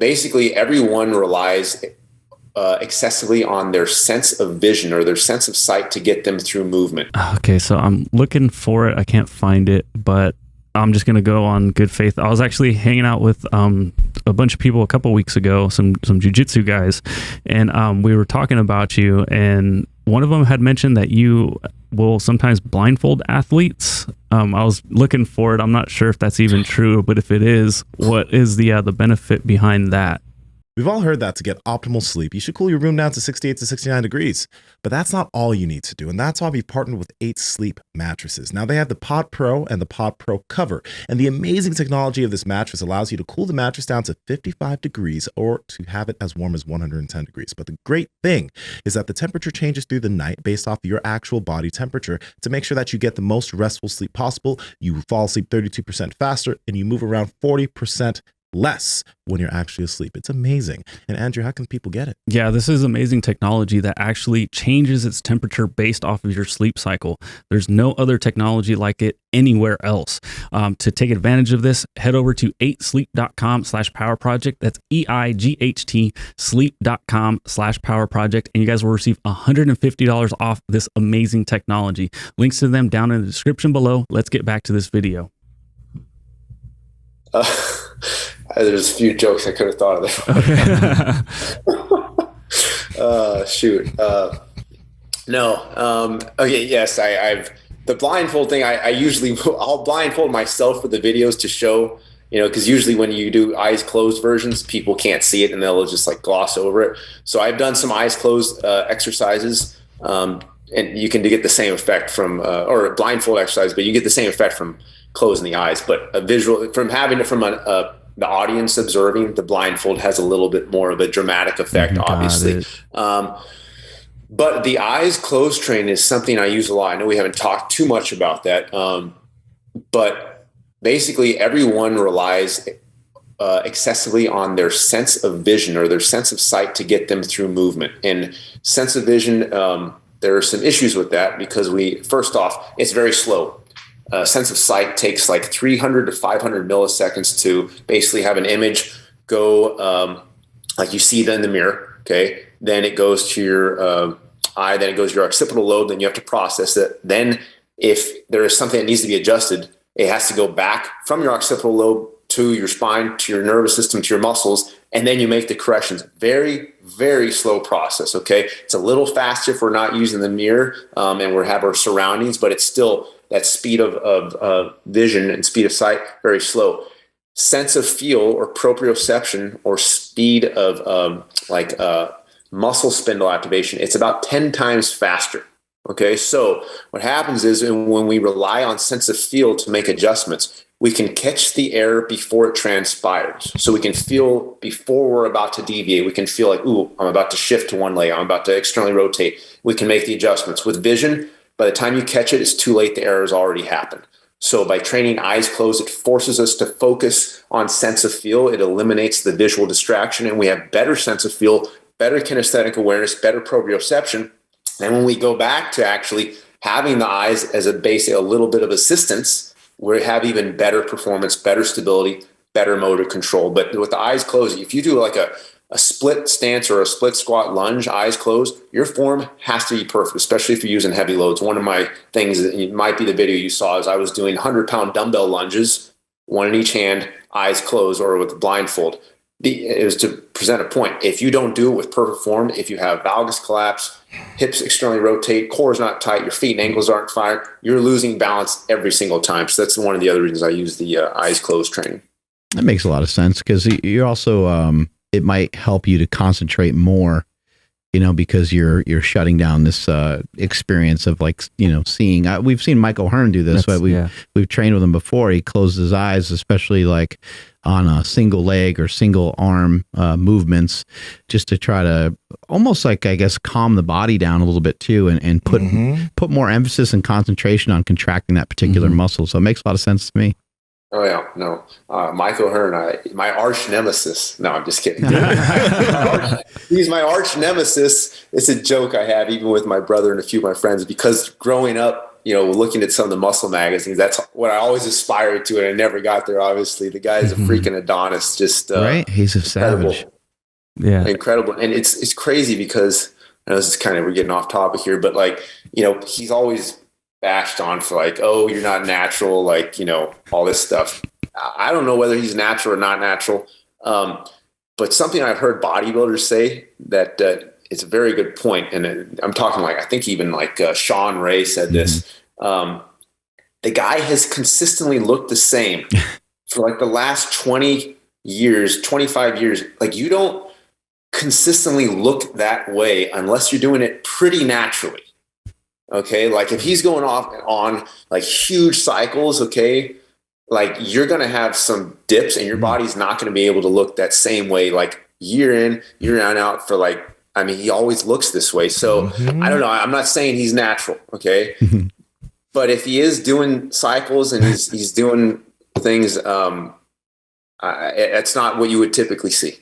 basically everyone relies excessively on their sense of vision or their sense of sight to get them through movement. Okay, so I'm looking for it. I can't find it, but I'm just going to go on good faith. I was actually hanging out with a bunch of people a couple weeks ago, some jiu-jitsu guys, and we were talking about you, and one of them had mentioned that you will sometimes blindfold athletes. I was looking for it. I'm not sure if that's even true, but if it is, what is the benefit behind that? We've all heard that to get optimal sleep, you should cool your room down to 68 to 69 degrees. But that's not all you need to do, and that's why we've partnered with 8 Sleep mattresses. Now, they have the Pod Pro and the Pod Pro Cover, and the amazing technology of this mattress allows you to cool the mattress down to 55 degrees or to have it as warm as 110 degrees. But the great thing is that the temperature changes through the night based off your actual body temperature to make sure that you get the most restful sleep possible. You fall asleep 32% faster, and you move around 40% less when you're actually asleep. It's amazing. And Andrew, how can people get it? Yeah, this is amazing technology that actually changes its temperature based off of your sleep cycle. There's no other technology like it anywhere else. To take advantage of this, head over to 8sleep.com/power project. That's EIGHT sleep.com/power project. And you guys will receive $150 off this amazing technology. Links to them down in the description below. Let's get back to this video. There's a few jokes I could have thought of there. Shoot. No. Okay. Yes. I've the blindfold thing. I'll blindfold myself for the videos to show, because usually when you do eyes closed versions, people can't see it and they'll just like gloss over it. So I've done some eyes closed exercises, and you can get the same effect from, or a blindfold exercise, but you get the same effect from closing the eyes. But a visual from having it from the audience observing, the blindfold has a little bit more of a dramatic effect, obviously. But the eyes closed training is something I use a lot. I know we haven't talked too much about that, but basically everyone relies excessively on their sense of vision or their sense of sight to get them through movement. And sense of vision, there are some issues with that because first off, it's very slow. Sense of sight takes like 300 to 500 milliseconds to basically have an image go like you see it in the mirror. Okay. Then it goes to your eye, then it goes to your occipital lobe, then you have to process it. Then if there is something that needs to be adjusted, it has to go back from your occipital lobe to your spine, to your nervous system, to your muscles, and then you make the corrections. Very, very slow process. Okay. It's a little faster if we're not using the mirror and we have our surroundings, but it's still that speed of vision and speed of sight, very slow. Sense of feel or proprioception or speed of muscle spindle activation, it's about 10 times faster. Okay, so what happens is when we rely on sense of feel to make adjustments, we can catch the error before it transpires. So we can feel before we're about to deviate, we can feel like, ooh, I'm about to shift to one leg, I'm about to externally rotate. We can make the adjustments. With vision, by the time you catch it, it's too late. The error has already happened. So by training eyes closed, it forces us to focus on sense of feel. It eliminates the visual distraction, and we have better sense of feel, better kinesthetic awareness, better proprioception. And when we go back to actually having the eyes as a little bit of assistance, we have even better performance, better stability, better motor control. But with the eyes closed, if you do like a split stance or a split squat lunge, eyes closed, your form has to be perfect, especially if you're using heavy loads. One of my things, it might be the video you saw, is I was doing 100-pound dumbbell lunges, one in each hand, eyes closed or with the blindfold. It was to present a point. If you don't do it with perfect form, if you have valgus collapse, hips externally rotate, core is not tight, your feet and ankles aren't fired, you're losing balance every single time. So that's one of the other reasons I use the eyes closed training. That makes a lot of sense because you're also it might help you to concentrate more, because you're shutting down this experience of seeing. We've seen Mike O'Hearn do this. But we've trained with him before. He closes his eyes, especially like on a single leg or single arm movements, just to try to almost like, I guess, calm the body down a little bit too, and put more emphasis and concentration on contracting that particular muscle. So it makes a lot of sense to me. Oh yeah, no. Mike O'Hearn, my arch nemesis. No, I'm just kidding. He's my arch nemesis. It's a joke I have even with my brother and a few of my friends because growing up, looking at some of the muscle magazines, that's what I always aspired to, and I never got there. Obviously, the guy's a freaking Adonis, just right. He's a incredible. savage. Yeah. Incredible. And it's crazy because I know this is kind of, we're getting off topic here, but like, he's always bashed on for like, oh, you're not natural, like, all this stuff. I don't know whether he's natural or not natural. But something I've heard bodybuilders say that it's a very good point. And I'm talking like, I think even like Sean Ray said this. The guy has consistently looked the same for like the last 20 years, 25 years. Like, you don't consistently look that way unless you're doing it pretty naturally. Okay. Like if he's going off on like huge cycles, okay, like you're going to have some dips and your body's not going to be able to look that same way, like year in, year out for like, I mean, he always looks this way. So I don't know. I'm not saying he's natural. Okay. But if he is doing cycles and he's doing things, it's not what you would typically see.